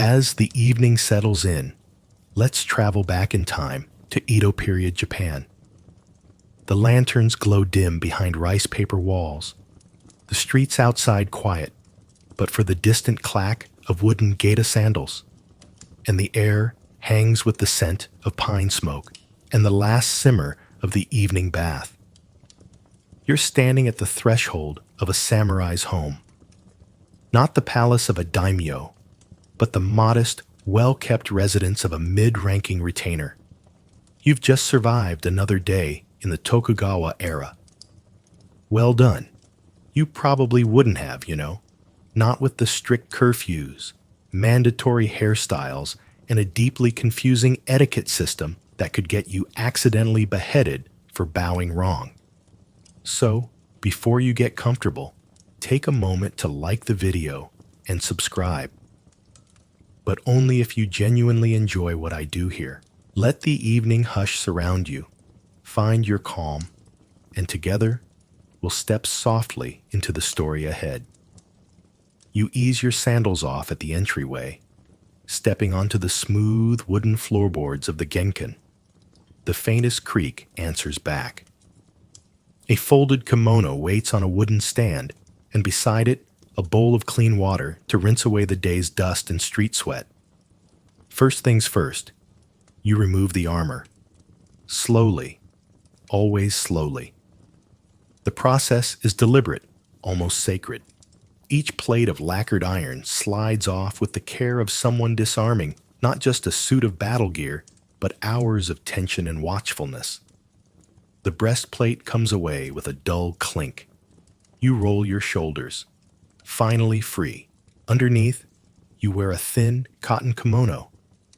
As the evening settles in, let's travel back in time to Edo-period Japan. The lanterns glow dim behind rice paper walls. The streets outside quiet, but for the distant clack of wooden gaita sandals. And the air hangs with the scent of pine smoke and the last simmer of the evening bath. You're standing at the threshold of a samurai's home. Not the palace of a daimyo, but the modest, well-kept residence of a mid-ranking retainer. You've just survived another day in the Tokugawa era. Well done. You probably wouldn't have, not with the strict curfews, mandatory hairstyles, and a deeply confusing etiquette system that could get you accidentally beheaded for bowing wrong. So, before you get comfortable, take a moment to like the video and subscribe. But only if you genuinely enjoy what I do here. Let the evening hush surround you. Find your calm, and together, we'll step softly into the story ahead. You ease your sandals off at the entryway, stepping onto the smooth wooden floorboards of the genkan. The faintest creak answers back. A folded kimono waits on a wooden stand, and beside it, a bowl of clean water to rinse away the day's dust and street sweat. First things first, you remove the armor. Slowly, always slowly. The process is deliberate, almost sacred. Each plate of lacquered iron slides off with the care of someone disarming not just a suit of battle gear, but hours of tension and watchfulness. The breastplate comes away with a dull clink. You roll your shoulders, finally free. Underneath, you wear a thin cotton kimono,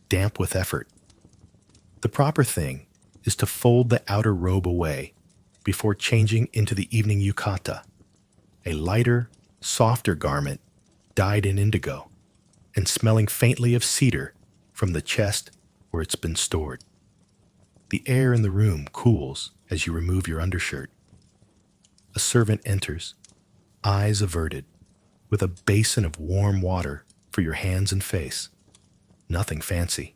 damp with effort. The proper thing is to fold the outer robe away before changing into the evening yukata, a lighter, softer garment dyed in indigo and smelling faintly of cedar from the chest where it's been stored. The air in the room cools as you remove your undershirt. A servant enters, eyes averted, with a basin of warm water for your hands and face. Nothing fancy,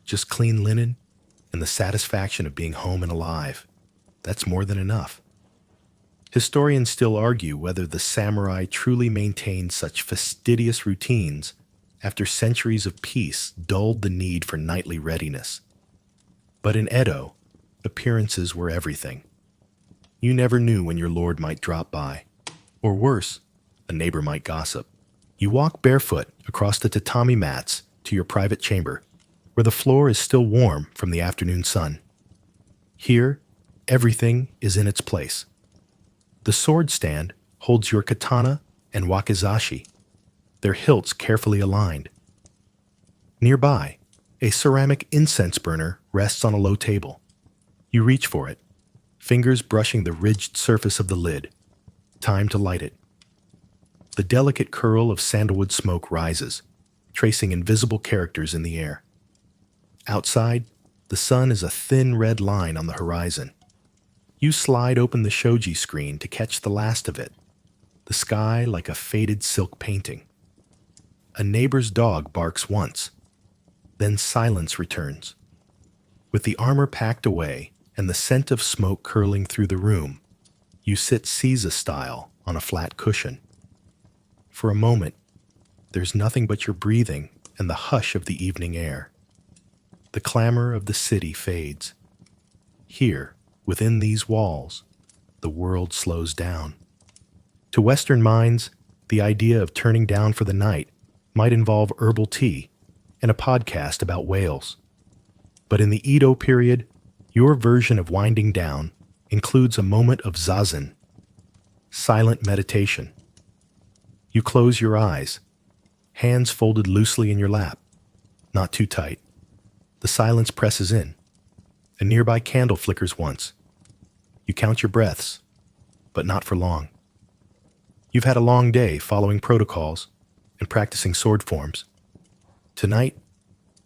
just clean linen and the satisfaction of being home and alive. That's more than enough. Historians still argue whether the samurai truly maintained such fastidious routines after centuries of peace dulled the need for nightly readiness. But in Edo, appearances were everything. You never knew when your lord might drop by. Or worse, a neighbor might gossip. You walk barefoot across the tatami mats to your private chamber, where the floor is still warm from the afternoon sun. Here, everything is in its place. The sword stand holds your katana and wakizashi, their hilts carefully aligned. Nearby, a ceramic incense burner rests on a low table. You reach for it, fingers brushing the ridged surface of the lid. Time to light it. The delicate curl of sandalwood smoke rises, tracing invisible characters in the air. Outside, the sun is a thin red line on the horizon. You slide open the shoji screen to catch the last of it, the sky like a faded silk painting. A neighbor's dog barks once, then silence returns. With the armor packed away and the scent of smoke curling through the room, you sit Caesar style on a flat cushion. For a moment, there's nothing but your breathing and the hush of the evening air. The clamor of the city fades. Here, within these walls, the world slows down. To Western minds, the idea of turning down for the night might involve herbal tea and a podcast about whales. But in the Edo period, your version of winding down includes a moment of zazen, silent meditation. You close your eyes, hands folded loosely in your lap, not too tight. The silence presses in. A nearby candle flickers once. You count your breaths, but not for long. You've had a long day following protocols and practicing sword forms. Tonight,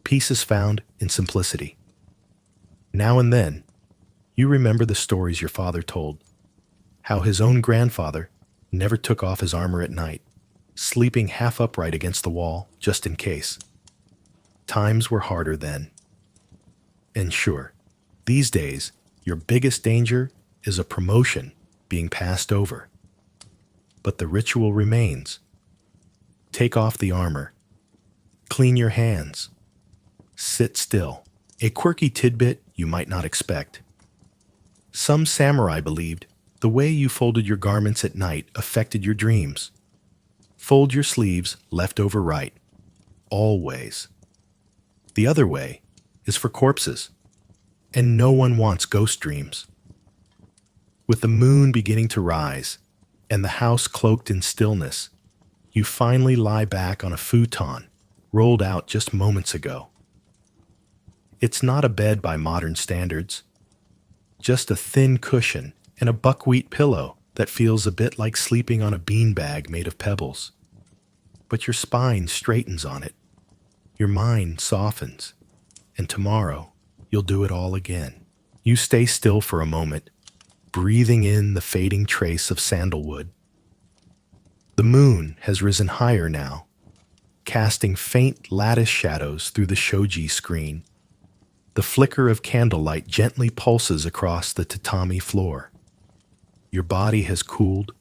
peace is found in simplicity. Now and then, you remember the stories your father told, how his own grandfather never took off his armor at night, sleeping half upright against the wall just in case. Times were harder then. And sure, these days, your biggest danger is a promotion being passed over. But the ritual remains. Take off the armor. Clean your hands. Sit still. A quirky tidbit you might not expect. Some samurai believed the way you folded your garments at night affected your dreams. Fold your sleeves left over right. Always. The other way is for corpses, and no one wants ghost dreams. With the moon beginning to rise and the house cloaked in stillness, you finally lie back on a futon rolled out just moments ago. It's not a bed by modern standards, just a thin cushion and a buckwheat pillow that feels a bit like sleeping on a beanbag made of pebbles. But your spine straightens on it, your mind softens, and tomorrow you'll do it all again. You stay still for a moment, breathing in the fading trace of sandalwood. The moon has risen higher now, casting faint lattice shadows through the shoji screen. The flicker of candlelight gently pulses across the tatami floor. Your body has cooled,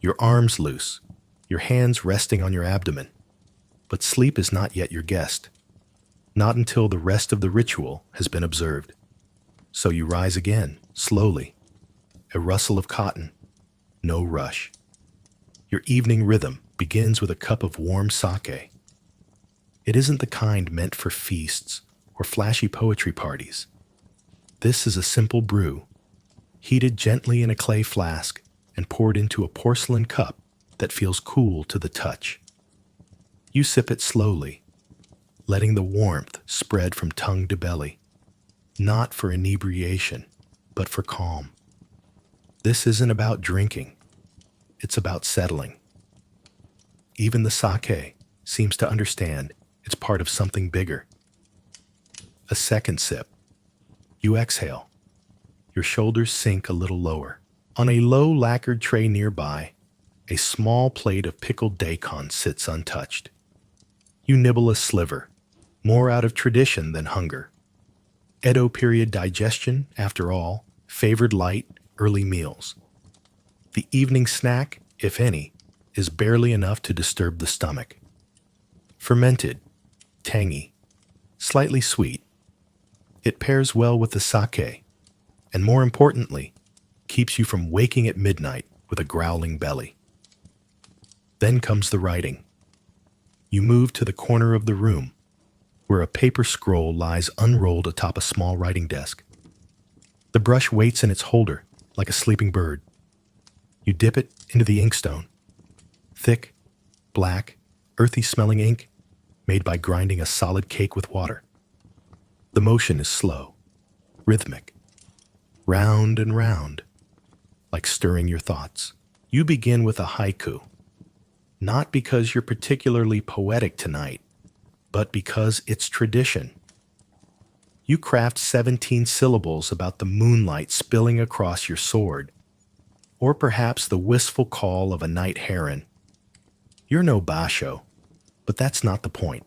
your arms loose, your hands resting on your abdomen. But sleep is not yet your guest, not until the rest of the ritual has been observed. So you rise again, slowly, a rustle of cotton, no rush. Your evening rhythm begins with a cup of warm sake. It isn't the kind meant for feasts or flashy poetry parties. This is a simple brew, heated gently in a clay flask and poured into a porcelain cup that feels cool to the touch. You sip it slowly, letting the warmth spread from tongue to belly, not for inebriation, but for calm. This isn't about drinking, it's about settling. Even the sake seems to understand it's part of something bigger. A second sip. You exhale. Your shoulders sink a little lower. On a low lacquered tray nearby, a small plate of pickled daikon sits untouched. You nibble a sliver, more out of tradition than hunger. Edo-period digestion, after all, favored light, early meals. The evening snack, if any, is barely enough to disturb the stomach. Fermented, tangy, slightly sweet. It pairs well with the sake, and more importantly, keeps you from waking at midnight with a growling belly. Then comes the writing. You move to the corner of the room, where a paper scroll lies unrolled atop a small writing desk. The brush waits in its holder, like a sleeping bird. You dip it into the inkstone. Thick, black, earthy-smelling ink, made by grinding a solid cake with water. The motion is slow, rhythmic, round and round, like stirring your thoughts. You begin with a haiku, not because you're particularly poetic tonight, but because it's tradition. You craft 17 syllables about the moonlight spilling across your sword, or perhaps the wistful call of a night heron. You're no basho, but that's not the point.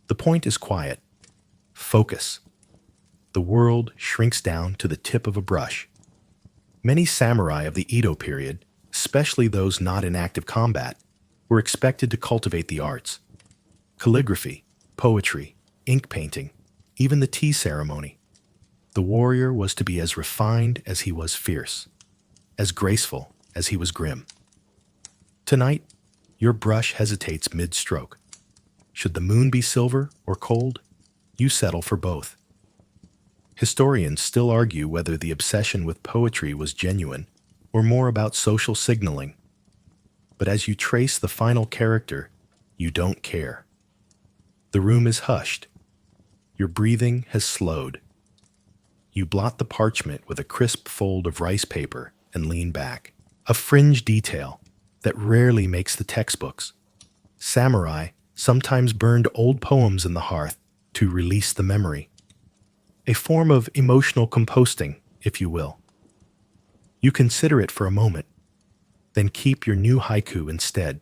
The point is quiet. Focus. The world shrinks down to the tip of a brush. Many samurai of the Edo period, especially those not in active combat, were expected to cultivate the arts. Calligraphy, poetry, ink painting, even the tea ceremony. The warrior was to be as refined as he was fierce, as graceful as he was grim. Tonight, your brush hesitates mid-stroke. Should the moon be silver or cold? You settle for both. Historians still argue whether the obsession with poetry was genuine or more about social signaling. But as you trace the final character, you don't care. The room is hushed. Your breathing has slowed. You blot the parchment with a crisp fold of rice paper and lean back. A fringe detail that rarely makes the textbooks. Samurai sometimes burned old poems in the hearth to release the memory. A form of emotional composting, if you will. You consider it for a moment, then keep your new haiku instead.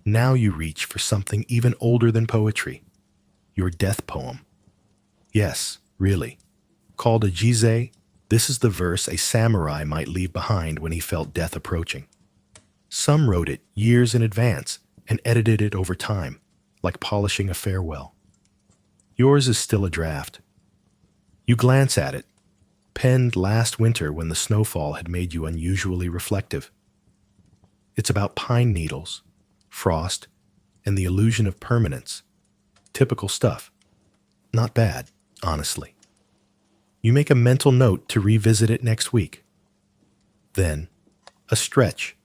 Now you reach for something even older than poetry. your death poem. Yes, really. Called a jizei, this is the verse a samurai might leave behind when he felt death approaching. Some wrote it years in advance and edited it over time, like polishing a farewell. Yours is still a draft. You glance at it, penned last winter when the snowfall had made you unusually reflective. It's about pine needles, frost, and the illusion of permanence. Typical stuff. Not bad, honestly. You make a mental note to revisit it next week. Then, a stretch,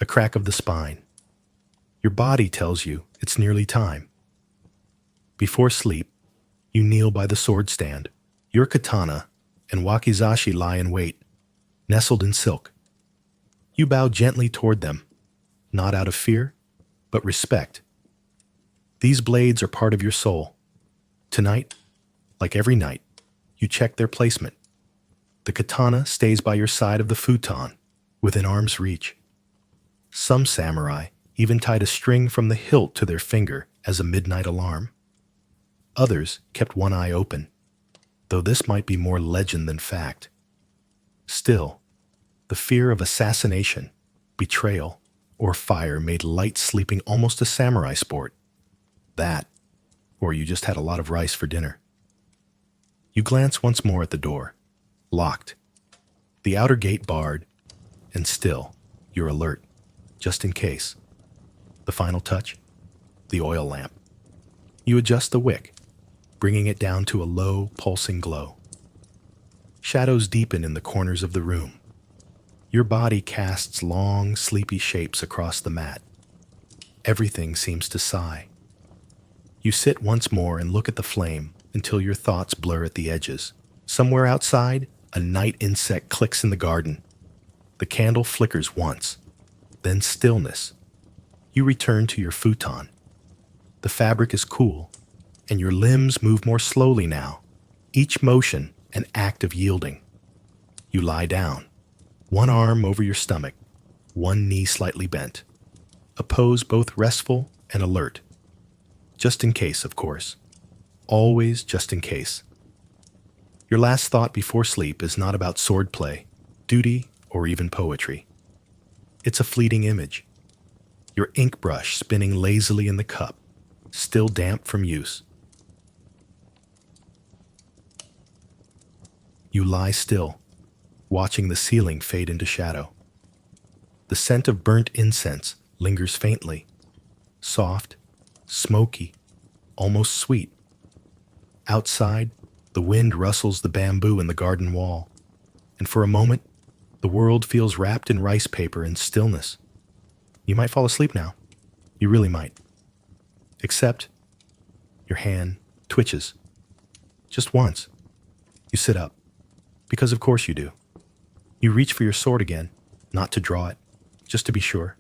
a crack of the spine. Your body tells you it's nearly time. Before sleep, you kneel by the sword stand. Your katana and wakizashi lie in wait, nestled in silk. You bow gently toward them, not out of fear, but respect. These blades are part of your soul. Tonight, like every night, you check their placement. The katana stays by your side of the futon, within arm's reach. Some samurai even tied a string from the hilt to their finger as a midnight alarm. Others kept one eye open, though this might be more legend than fact. Still, the fear of assassination, betrayal, or fire made light sleeping almost a samurai sport. That, or you just had a lot of rice for dinner. You glance once more at the door. Locked. The outer gate barred, and still, you're alert, just in case. The final touch? The oil lamp. You adjust the wick, bringing it down to a low, pulsing glow. Shadows deepen in the corners of the room. Your body casts long, sleepy shapes across the mat. Everything seems to sigh. You sit once more and look at the flame until your thoughts blur at the edges. Somewhere outside, a night insect clicks in the garden. The candle flickers once, then stillness. You return to your futon. The fabric is cool, and your limbs move more slowly now, each motion an act of yielding. You lie down, one arm over your stomach, one knee slightly bent, a pose both restful and alert. Just in case, of course. Always just in case. Your last thought before sleep is not about swordplay, duty, or even poetry. It's a fleeting image. Your ink brush spinning lazily in the cup, still damp from use. You lie still, watching the ceiling fade into shadow. The scent of burnt incense lingers faintly, soft, smoky, almost sweet. Outside, the wind rustles the bamboo in the garden wall, and for a moment, the world feels wrapped in rice paper and stillness. You might fall asleep now. You really might. Except, your hand twitches. Just once. You sit up. Because of course you do. You reach for your sword again, not to draw it, just to be sure.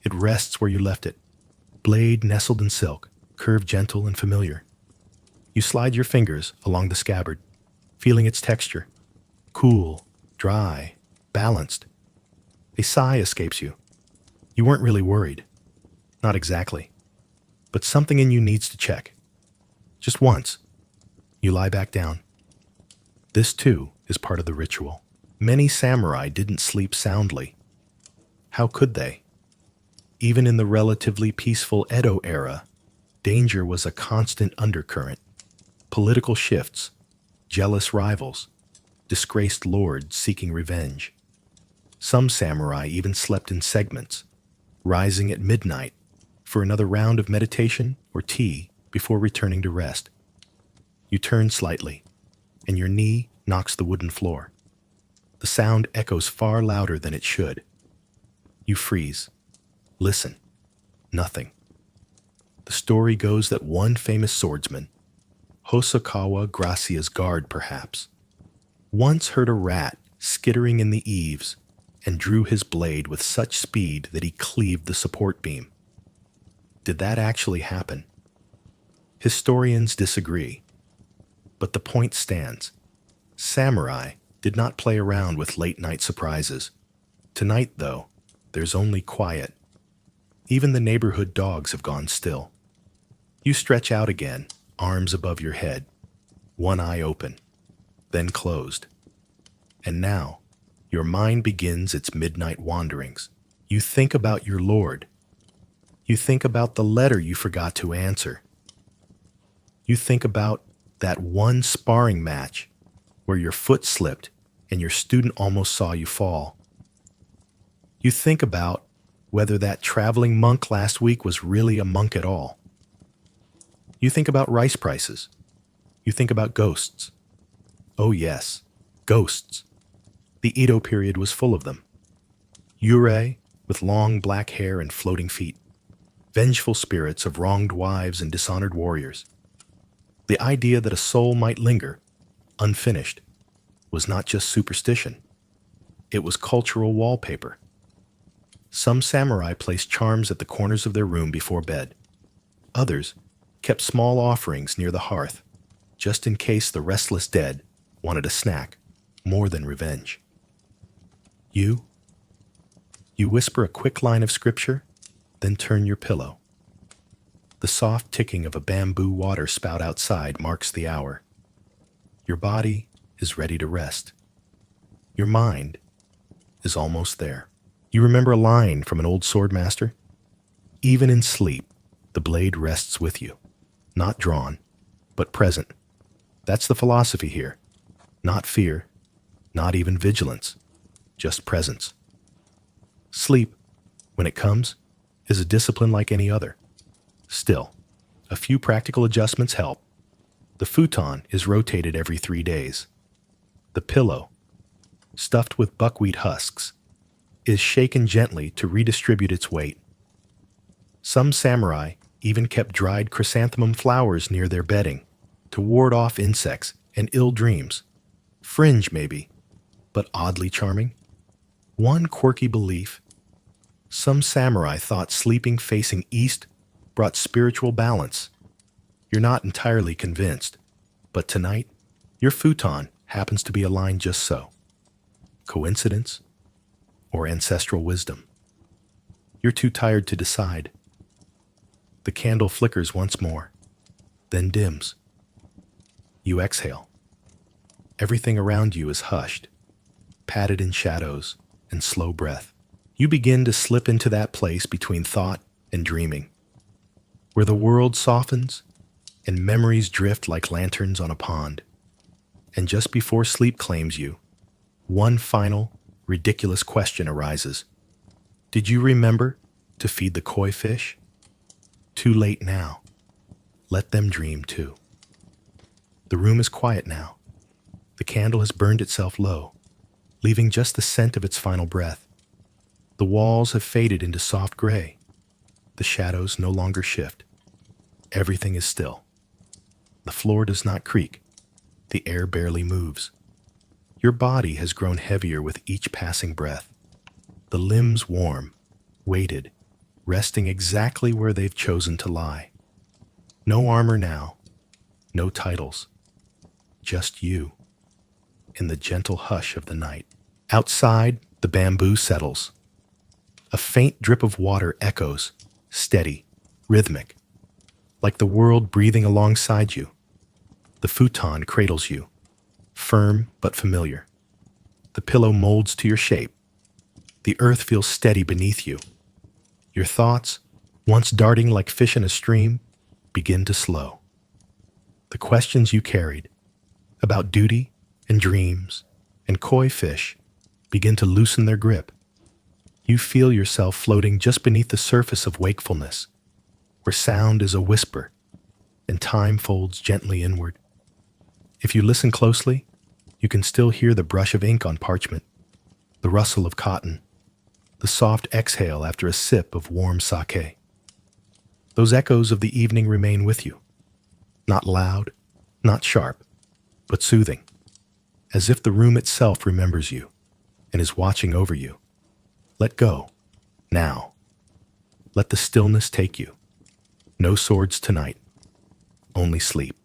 It rests where you left it. Blade nestled in silk, curved gentle and familiar. You slide your fingers along the scabbard, feeling its texture. Cool, dry, balanced. A sigh escapes you. You weren't really worried. Not exactly. But something in you needs to check. Just once. You lie back down. This, too, is part of the ritual. Many samurai didn't sleep soundly. How could they? Even in the relatively peaceful Edo era, danger was a constant undercurrent. Political shifts, jealous rivals, disgraced lords seeking revenge. Some samurai even slept in segments, rising at midnight for another round of meditation or tea before returning to rest. You turn slightly, and your knee knocks the wooden floor. The sound echoes far louder than it should. You freeze. Listen. Nothing. The story goes that one famous swordsman, Hosokawa Gracia's guard perhaps, once heard a rat skittering in the eaves and drew his blade with such speed that he cleaved the support beam. Did that actually happen? Historians disagree, but the point stands. Samurai did not play around with late-night surprises. Tonight, though, there's only quiet. Even the neighborhood dogs have gone still. You stretch out again, arms above your head, one eye open, then closed. And now, your mind begins its midnight wanderings. You think about your Lord. You think about the letter you forgot to answer. You think about that one sparring match where your foot slipped and your student almost saw you fall. You think about whether that traveling monk last week was really a monk at all. You think about rice prices. You think about ghosts. Oh yes, ghosts. The Edo period was full of them. Yurei, with long black hair and floating feet. Vengeful spirits of wronged wives and dishonored warriors. The idea that a soul might linger, unfinished, was not just superstition. It was cultural wallpaper. Some samurai placed charms at the corners of their room before bed. Others kept small offerings near the hearth, just in case the restless dead wanted a snack more than revenge. You whisper a quick line of scripture, then turn your pillow. The soft ticking of a bamboo water spout outside marks the hour. Your body is ready to rest. Your mind is almost there. You remember a line from an old sword master? Even in sleep, the blade rests with you. Not drawn, but present. That's the philosophy here. Not fear, not even vigilance, just presence. Sleep, when it comes, is a discipline like any other. Still, a few practical adjustments help. The futon is rotated every 3 days. The pillow, stuffed with buckwheat husks, is shaken gently to redistribute its weight. Some samurai even kept dried chrysanthemum flowers near their bedding to ward off insects and ill dreams. Fringe, maybe, but oddly charming. One quirky belief: some samurai thought sleeping facing east brought spiritual balance. You're not entirely convinced, but tonight, your futon happens to be aligned just so. Coincidence? Or ancestral wisdom? You're too tired to decide. The candle flickers once more, then dims. You exhale. Everything around you is hushed, padded in shadows and slow breath. You begin to slip into that place between thought and dreaming, where the world softens and memories drift like lanterns on a pond. And just before sleep claims you, one final, ridiculous question arises. Did you remember to feed the koi fish? Too late now. Let them dream too. The room is quiet now. The candle has burned itself low, leaving just the scent of its final breath. The walls have faded into soft gray. The shadows no longer shift. Everything is still. The floor does not creak. The air barely moves. Your body has grown heavier with each passing breath. The limbs warm, weighted, resting exactly where they've chosen to lie. No armor now, no titles, just you, in the gentle hush of the night. Outside, the bamboo settles. A faint drip of water echoes, steady, rhythmic, like the world breathing alongside you. The futon cradles you, firm but familiar. The pillow molds to your shape. The earth feels steady beneath you. Your thoughts, once darting like fish in a stream, begin to slow. The questions you carried about duty and dreams and koi fish begin to loosen their grip. You feel yourself floating just beneath the surface of wakefulness, where sound is a whisper and time folds gently inward. If you listen closely, you can still hear the brush of ink on parchment, the rustle of cotton, the soft exhale after a sip of warm sake. Those echoes of the evening remain with you, not loud, not sharp, but soothing, as if the room itself remembers you and is watching over you. Let go, now. Let the stillness take you. No swords tonight, only sleep.